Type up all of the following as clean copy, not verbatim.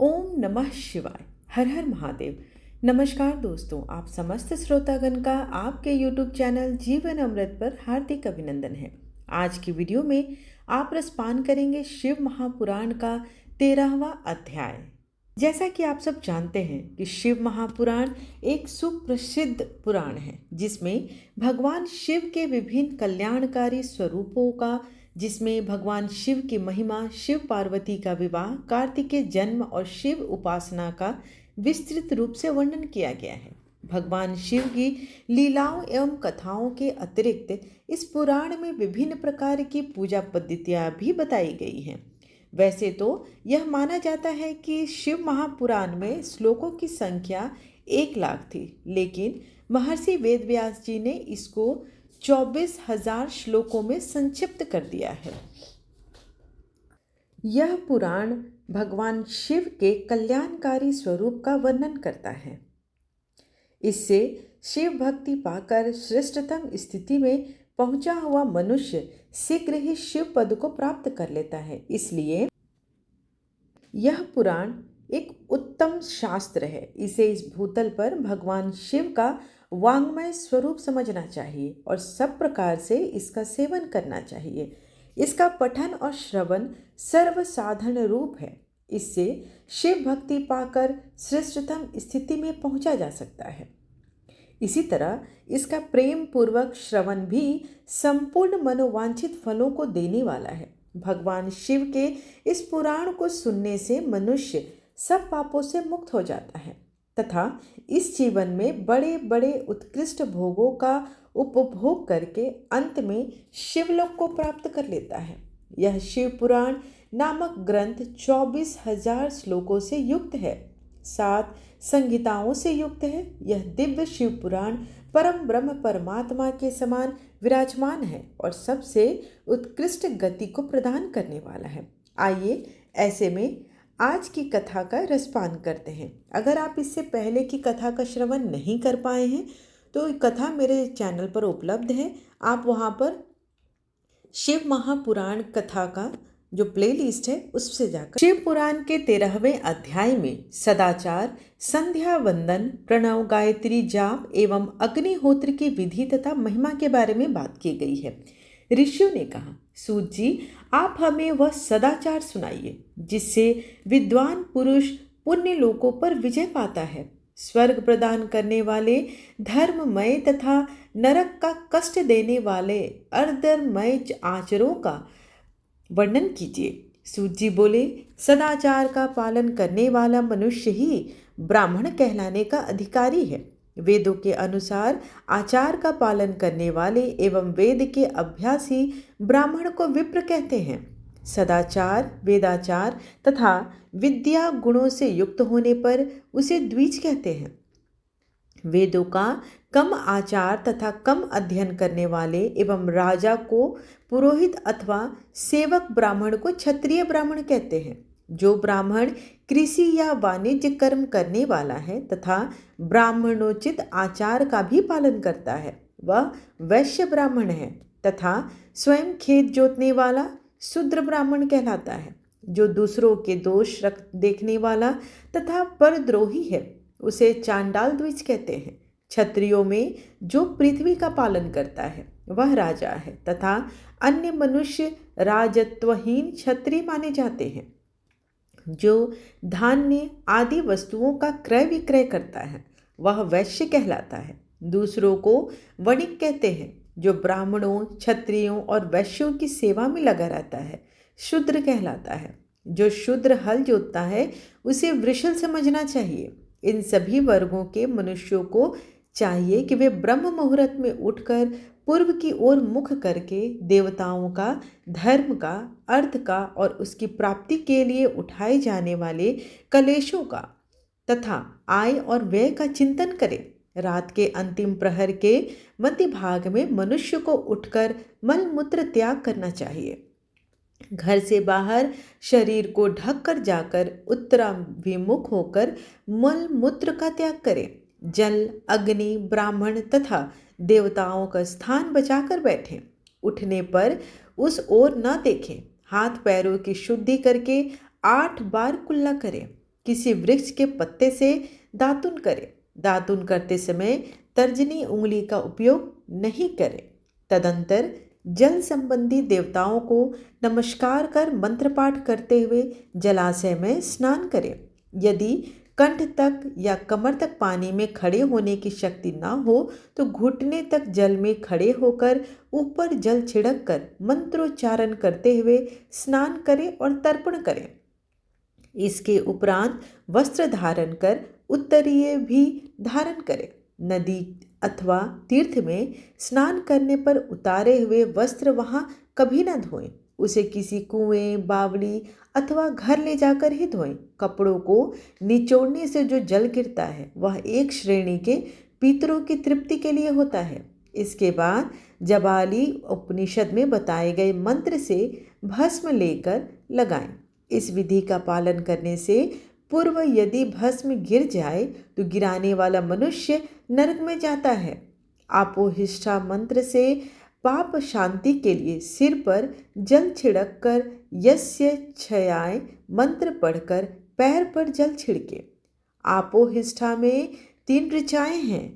ओम नमः शिवाय। हर हर महादेव। नमस्कार दोस्तों, आप समस्त श्रोतागण का आपके YouTube चैनल जीवन अमृत पर हार्दिक अभिनंदन है। आज की वीडियो में आप रसपान करेंगे शिव महापुराण का 13वां अध्याय। जैसा कि आप सब जानते हैं कि शिव महापुराण एक सुप्रसिद्ध पुराण है जिसमें भगवान शिव के विभिन्न कल्याणकारी स्वरूपों का जिसमें भगवान शिव की महिमा, शिव पार्वती का विवाह, कार्तिक के जन्म और शिव उपासना का विस्तृत रूप से वर्णन किया गया है। भगवान शिव की लीलाओं एवं कथाओं के अतिरिक्त इस पुराण में विभिन्न प्रकार की पूजा पद्धतियां भी बताई गई हैं। वैसे तो यह माना जाता है कि शिव महापुराण में श्लोकों की संख्या 1 लाख थी, लेकिन महर्षि वेदव्यास जी ने इसको 24,000 श्लोकों में संक्षिप्त कर दिया है। यह पुराण भगवान शिव के कल्याणकारी स्वरूप का वर्णन करता है। इससे शिव भक्ति पाकर श्रेष्ठतम स्थिति में पहुंचा हुआ मनुष्य शीघ्र ही शिव पद को प्राप्त कर लेता है। इसलिए यह पुराण एक उत्तम शास्त्र है। इसे इस भूतल पर भगवान शिव का वांग्मय स्वरूप समझना चाहिए और सब प्रकार से इसका सेवन करना चाहिए। इसका पठन और श्रवण सर्वसाधारण रूप है। इससे शिव भक्ति पाकर श्रेष्ठतम स्थिति में पहुंचा जा सकता है। इसी तरह इसका प्रेम पूर्वक श्रवण भी संपूर्ण मनोवांछित फलों को देने वाला है। भगवान शिव के इस पुराण को सुनने से मनुष्य सब पापों से मुक्त हो जाता है तथा इस जीवन में बड़े बड़े उत्कृष्ट भोगों का उपभोग करके अंत में शिवलोक को प्राप्त कर लेता है। यह शिव पुराण नामक ग्रंथ 24,000 श्लोकों से युक्त है, 7 संहिताओं से युक्त है। यह दिव्य शिव पुराण परम ब्रह्म परमात्मा के समान विराजमान है और सबसे उत्कृष्ट गति को प्रदान करने वाला है। आइए ऐसे में आज की कथा का रसपान करते हैं। अगर आप इससे पहले की कथा का श्रवण नहीं कर पाए हैं तो कथा मेरे चैनल पर उपलब्ध है। आप वहाँ पर शिव महापुराण कथा का जो प्लेलिस्ट है उससे जाकर शिव पुराण के 13वें अध्याय में सदाचार, संध्या वंदन, प्रणव, गायत्री जाप एवं अग्निहोत्र की विधि तथा महिमा के बारे में बात की गई है। ऋषियों ने कहा, सूत जी, आप हमें वह सदाचार सुनाइए जिससे विद्वान पुरुष पुण्य लोकों पर विजय पाता है। स्वर्ग प्रदान करने वाले, धर्ममय तथा नरक का कष्ट देने वाले अर्धमय आचरों का वर्णन कीजिए। सूत जी बोले, सदाचार का पालन करने वाला मनुष्य ही ब्राह्मण कहलाने का अधिकारी है। वेदों के अनुसार आचार का पालन करने वाले एवं वेद के अभ्यासी ब्राह्मण को विप्र कहते हैं। सदाचार, वेदाचार तथा विद्या गुणों से युक्त होने पर उसे द्विज कहते हैं। वेदों का कम आचार तथा कम अध्ययन करने वाले एवं राजा को पुरोहित अथवा सेवक ब्राह्मण को क्षत्रिय ब्राह्मण कहते हैं। जो ब्राह्मण कृषि या वाणिज्य कर्म करने वाला है तथा ब्राह्मणोचित आचार का भी पालन करता है वह वैश्य ब्राह्मण है तथा स्वयं खेत जोतने वाला शूद्र ब्राह्मण कहलाता है। जो दूसरों के दोष देखने वाला तथा परद्रोही है उसे चांडाल द्विज कहते हैं। क्षत्रियों में जो पृथ्वी का पालन करता है वह राजा है तथा अन्य मनुष्य राजत्वहीन क्षत्रिय माने जाते हैं। जो धान्य आदि वस्तुओं का क्रय विक्रय करता है वह वैश्य कहलाता है। दूसरों को वणिक कहते हैं। जो ब्राह्मणों, क्षत्रियों और वैश्यों की सेवा में लगा रहता है शूद्र कहलाता है। जो शूद्र हल जोतता है उसे वृषल समझना चाहिए। इन सभी वर्गों के मनुष्यों को चाहिए कि वे ब्रह्म मुहूर्त में उठकर पूर्व की ओर मुख करके देवताओं का, धर्म का, अर्थ का और उसकी प्राप्ति के लिए उठाए जाने वाले कलेशों का तथा आय और व्यय का चिंतन करें। रात के अंतिम प्रहर के मध्य भाग में मनुष्य को उठकर मल मूत्र त्याग करना चाहिए। घर से बाहर शरीर को ढक कर जाकर उत्तराभिमुख होकर मल मूत्र का त्याग करें। जल, अग्नि, ब्राह्मण तथा देवताओं का स्थान बचाकर बैठें। उठने पर उस ओर न देखें। हाथ पैरों की शुद्धि करके 8 बार कुल्ला करें। किसी वृक्ष के पत्ते से दातुन करें। दातुन करते समय तर्जनी उंगली का उपयोग नहीं करें। तदंतर जल संबंधी देवताओं को नमस्कार कर मंत्र पाठ करते हुए जलाशय में स्नान करें। यदि कंठ तक या कमर तक पानी में खड़े होने की शक्ति ना हो तो घुटने तक जल में खड़े होकर ऊपर जल छिड़क कर मंत्रोच्चारण करते हुए स्नान करें और तर्पण करें। इसके उपरांत वस्त्र धारण कर उत्तरीय भी धारण करें। नदी अथवा तीर्थ में स्नान करने पर उतारे हुए वस्त्र वहां कभी न धोएं। उसे किसी कुएं, बावली अथवा घर ले जाकर ही धोएं। कपड़ों को निचोड़ने से जो जल गिरता है वह एक श्रेणी के पितरों की तृप्ति के लिए होता है। इसके बाद जबाली उपनिषद में बताए गए मंत्र से भस्म लेकर लगाएं। इस विधि का पालन करने से पूर्व यदि भस्म गिर जाए तो गिराने वाला मनुष्य नरक में जाता है। आपोहिष्ठा मंत्र से पाप शांति के लिए सिर पर जल छिड़क कर यस्य क्षयाय मंत्र पढ़कर पैर पर जल छिड़के। आपोहिष्ठा में 3 ऋचाएं हैं।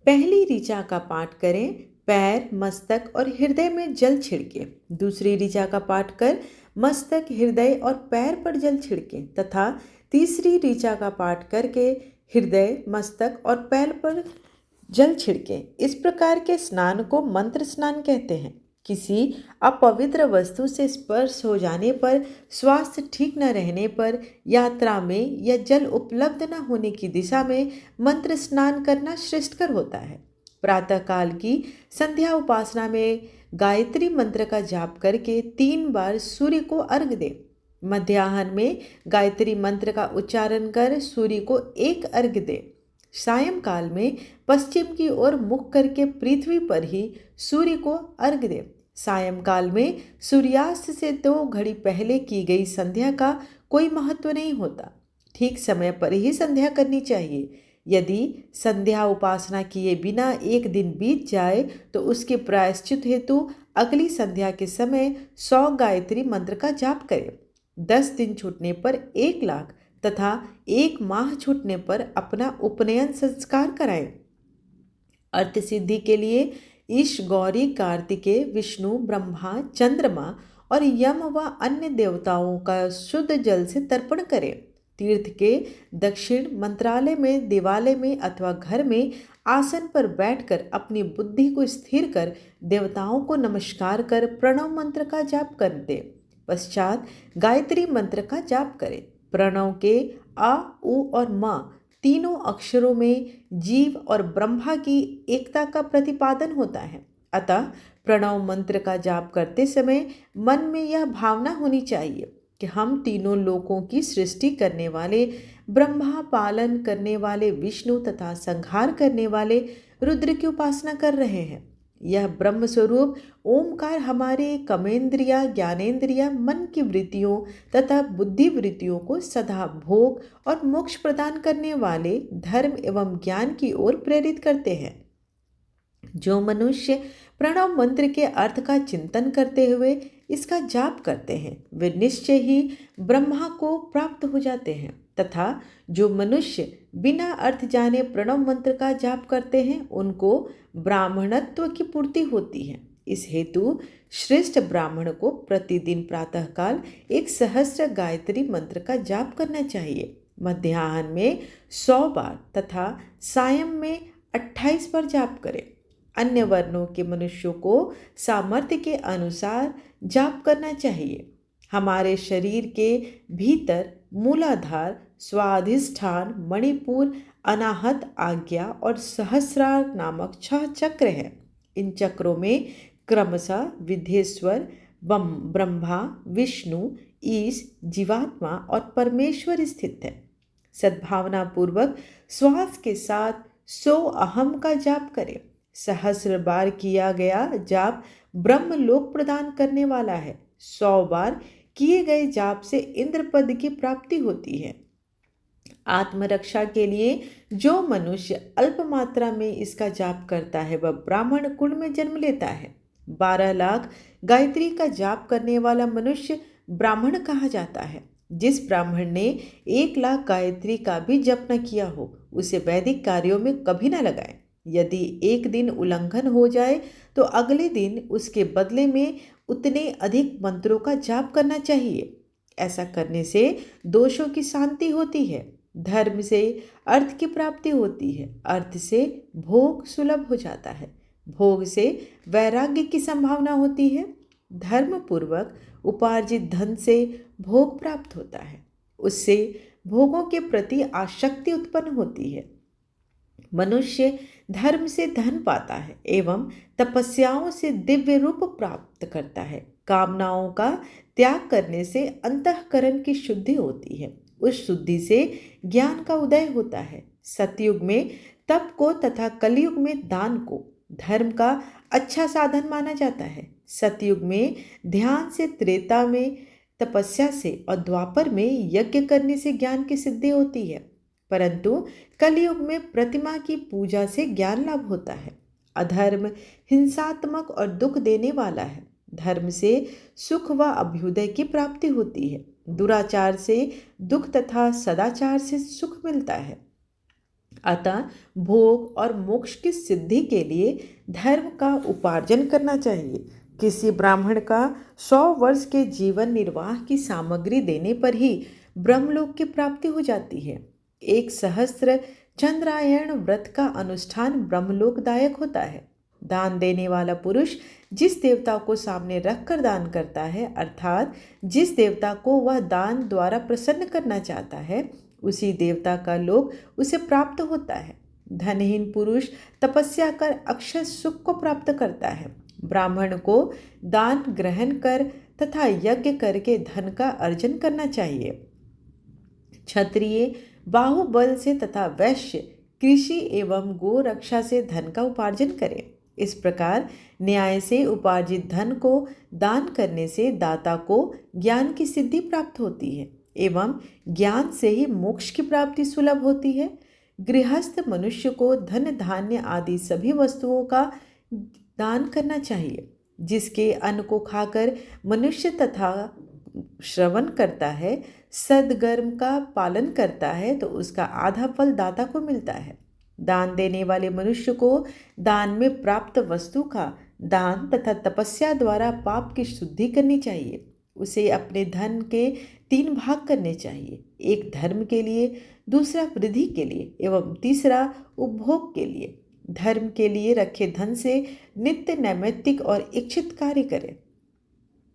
पहली ऋचा का पाठ करें, पैर, मस्तक और हृदय में जल छिड़के। दूसरी ऋचा का पाठ कर मस्तक, हृदय और पैर पर जल छिड़के तथा तीसरी ऋचा का पाठ करके हृदय, मस्तक और पैर पर जल छिड़के। इस प्रकार के स्नान को मंत्र स्नान कहते हैं। किसी अपवित्र वस्तु से स्पर्श हो जाने पर, स्वास्थ्य ठीक न रहने पर, यात्रा में या जल उपलब्ध न होने की दिशा में मंत्र स्नान करना श्रेष्ठकर होता है। प्रातःकाल की संध्या उपासना में गायत्री मंत्र का जाप करके 3 बार सूर्य को अर्घ दे। मध्याह्न में गायत्री मंत्र का उच्चारण कर सूर्य को 1 अर्घ दे। सायंकाल में पश्चिम की ओर मुख करके पृथ्वी पर ही सूर्य को अर्घ दे। सायंकाल में सूर्यास्त से 2 घड़ी पहले की गई संध्या का कोई महत्व नहीं होता। ठीक समय पर ही संध्या करनी चाहिए। यदि संध्या उपासना किए बिना 1 दिन बीत जाए तो उसके प्रायश्चित हेतु अगली संध्या के समय 100 गायत्री मंत्र का जाप करें। 10 दिन छूटने पर 1 लाख तथा 1 माह छूटने पर अपना उपनयन संस्कार कराएं। अर्थ सिद्धि के लिए ईश, गौरी, कार्तिकेय, विष्णु, ब्रह्मा, चंद्रमा और यम व अन्य देवताओं का शुद्ध जल से तर्पण करें। तीर्थ के दक्षिण मंत्रालय में, देवालय में अथवा घर में आसन पर बैठकर अपनी बुद्धि को स्थिर कर देवताओं को नमस्कार कर प्रणव मंत्र का जाप कर दे। पश्चात गायत्री मंत्र का जाप करें। प्रणव के अ, उ और म तीनों अक्षरों में जीव और ब्रह्मा की एकता का प्रतिपादन होता है। अतः प्रणव मंत्र का जाप करते समय मन में यह भावना होनी चाहिए कि हम तीनों लोकों की सृष्टि करने वाले ब्रह्मा, पालन करने वाले विष्णु तथा संहार करने वाले रुद्र की उपासना कर रहे हैं। यह ब्रह्म स्वरूप ओमकार हमारे कमेंद्रिया, ज्ञानेंद्रिया, मन की वृत्तियों तथा बुद्धि वृत्तियों को सदा भोग और मोक्ष प्रदान करने वाले धर्म एवं ज्ञान की ओर प्रेरित करते हैं। जो मनुष्य प्रणव मंत्र के अर्थ का चिंतन करते हुए इसका जाप करते हैं वे निश्चय ही ब्रह्मा को प्राप्त हो जाते हैं तथा जो मनुष्य बिना अर्थ जाने प्रणव मंत्र का जाप करते हैं उनको ब्राह्मणत्व की पूर्ति होती है। इस हेतु श्रेष्ठ ब्राह्मण को प्रतिदिन प्रातःकाल 1 सहस्र गायत्री मंत्र का जाप करना चाहिए। मध्याह्न में 100 बार तथा सायं में 28 बार जाप करें। अन्य वर्णों के मनुष्यों को सामर्थ्य के अनुसार जाप करना चाहिए। हमारे शरीर के भीतर मूलाधार, स्वाधिष्ठान, मणिपुर, अनाहत, आज्ञा और सहस्रार नामक 6 चक्र हैं। इन चक्रों में क्रमशः विधेश्वर, ब्रह्मा, विष्णु, ईश, जीवात्मा और परमेश्वर स्थित है। सद्भावना पूर्वक श्वास के साथ 100 अहम का जाप करें। सहस्र बार किया गया जाप ब्रह्म लोक प्रदान करने वाला है। 100 बार किए गए जाप से इंद्र पद की प्राप्ति होती है। आत्मरक्षा के लिए जो मनुष्य अल्प मात्रा में इसका जाप करता है वह ब्राह्मण कुल में जन्म लेता है। 12 लाख गायत्री का जाप करने वाला मनुष्य ब्राह्मण कहा जाता है। जिस ब्राह्मण ने 1 लाख गायत्री का भी जप न किया हो उसे वैदिक कार्यों में कभी न लगाए। यदि एक दिन उल्लंघन हो जाए तो अगले दिन उसके बदले में उतने अधिक मंत्रों का जाप करना चाहिए। ऐसा करने से दोषों की शांति होती है, धर्म से अर्थ की प्राप्ति होती है, अर्थ से भोग सुलभ हो जाता है, भोग से वैराग्य की संभावना होती है, धर्म पूर्वक उपार्जित धन से भोग प्राप्त होता है, उससे भोगों के प्रति आसक्ति उत्पन्न होती है। मनुष्य धर्म से धन पाता है एवं तपस्याओं से दिव्य रूप प्राप्त करता है। कामनाओं का त्याग करने से अंतःकरण की शुद्धि होती है, उस शुद्धि से ज्ञान का उदय होता है। सतयुग में तप को तथा कलयुग में दान को धर्म का अच्छा साधन माना जाता है। सतयुग में ध्यान से, त्रेता में तपस्या से और द्वापर में यज्ञ करने से ज्ञान की सिद्धि होती है, परंतु कलयुग में प्रतिमा की पूजा से ज्ञान लाभ होता है। अधर्म हिंसात्मक और दुख देने वाला है, धर्म से सुख व अभ्युदय की प्राप्ति होती है। दुराचार से दुख तथा सदाचार से सुख मिलता है। अतः भोग और मोक्ष की सिद्धि के लिए धर्म का उपार्जन करना चाहिए। किसी ब्राह्मण का 100 वर्ष के जीवन निर्वाह की सामग्री देने पर ही ब्रह्मलोक की प्राप्ति हो जाती है। 1 सहस्त्र चंद्रायण व्रत का अनुष्ठान ब्रह्मलोकदायक होता है। दान देने वाला पुरुष जिस देवता को सामने रखकर दान करता है, अर्थात जिस देवता को वह दान द्वारा प्रसन्न करना चाहता है, उसी देवता का लोक उसे प्राप्त होता है। धनहीन पुरुष तपस्या कर अक्षय सुख को प्राप्त करता है। ब्राह्मण को दान ग्रहण कर तथा यज्ञ करके धन का अर्जन करना चाहिए। क्षत्रिय बाहुबल से तथा वैश्य कृषि एवं गो रक्षा से धन का उपार्जन करें। इस प्रकार न्याय से उपार्जित धन को दान करने से दाता को ज्ञान की सिद्धि प्राप्त होती है एवं ज्ञान से ही मोक्ष की प्राप्ति सुलभ होती है। गृहस्थ मनुष्य को धन धान्य आदि सभी वस्तुओं का दान करना चाहिए। जिसके अन्न को खाकर मनुष्य तथा श्रवण करता है, सद्गर्म का पालन करता है, तो उसका आधा फल दाता को मिलता है। दान देने वाले मनुष्य को दान में प्राप्त वस्तु का दान तथा तपस्या द्वारा पाप की शुद्धि करनी चाहिए। उसे अपने धन के 3 भाग करने चाहिए, एक धर्म के लिए, दूसरा वृद्धि के लिए एवं तीसरा उपभोग के लिए। धर्म के लिए रखे धन से नित्य नैमित्तिक और इच्छित कार्य करें।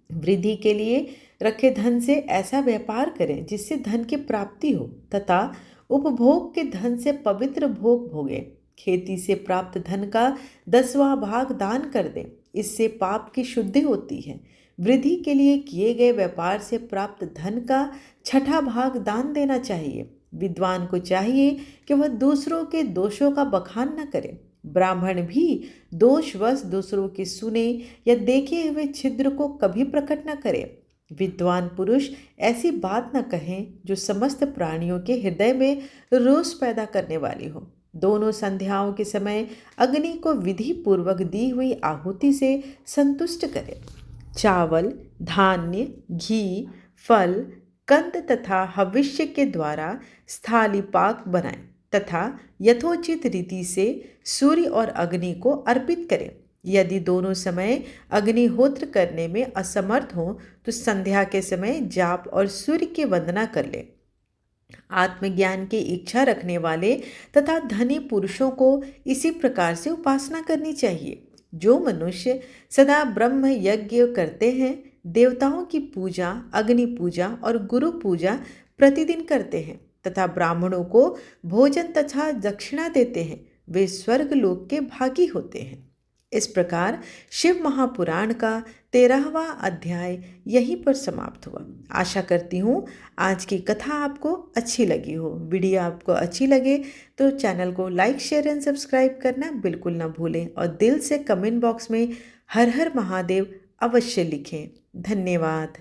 वृद्धि के लिए रखे धन से ऐसा व्यापार करें जिससे धन की प्राप्ति हो, तथा उपभोग के धन से पवित्र भोग भोगें। खेती से प्राप्त धन का 10वां भाग दान कर दें, इससे पाप की शुद्धि होती है। वृद्धि के लिए किए गए व्यापार से प्राप्त धन का 6ठा भाग दान देना चाहिए। विद्वान को चाहिए कि वह दूसरों के दोषों का बखान न करे। ब्राह्मण भी दोषवश दूसरों के सुने या देखे हुए छिद्र को कभी प्रकट न करे। विद्वान पुरुष ऐसी बात न कहें जो समस्त प्राणियों के हृदय में रोष पैदा करने वाली हो। दोनों संध्याओं के समय अग्नि को विधि पूर्वक दी हुई आहुति से संतुष्ट करें। चावल, धान्य, घी, फल, कंद तथा हविष्य के द्वारा स्थाली पाक बनाएं तथा यथोचित रीति से सूर्य और अग्नि को अर्पित करें। यदि दोनों समय अग्निहोत्र करने में असमर्थ हो तो संध्या के समय जाप और सूर्य की वंदना कर ले। आत्मज्ञान की इच्छा रखने वाले तथा धनी पुरुषों को इसी प्रकार से उपासना करनी चाहिए। जो मनुष्य सदा ब्रह्म यज्ञ करते हैं, देवताओं की पूजा, अग्नि पूजा और गुरु पूजा प्रतिदिन करते हैं तथा ब्राह्मणों को भोजन तथा दक्षिणा देते हैं, वे स्वर्ग लोक के भागी होते हैं। इस प्रकार शिव महापुराण का 13वां अध्याय यहीं पर समाप्त हुआ। आशा करती हूँ आज की कथा आपको अच्छी लगी हो। वीडियो आपको अच्छी लगे तो चैनल को लाइक, शेयर एंड सब्सक्राइब करना बिल्कुल ना भूलें और दिल से कमेंट बॉक्स में हर हर महादेव अवश्य लिखें। धन्यवाद।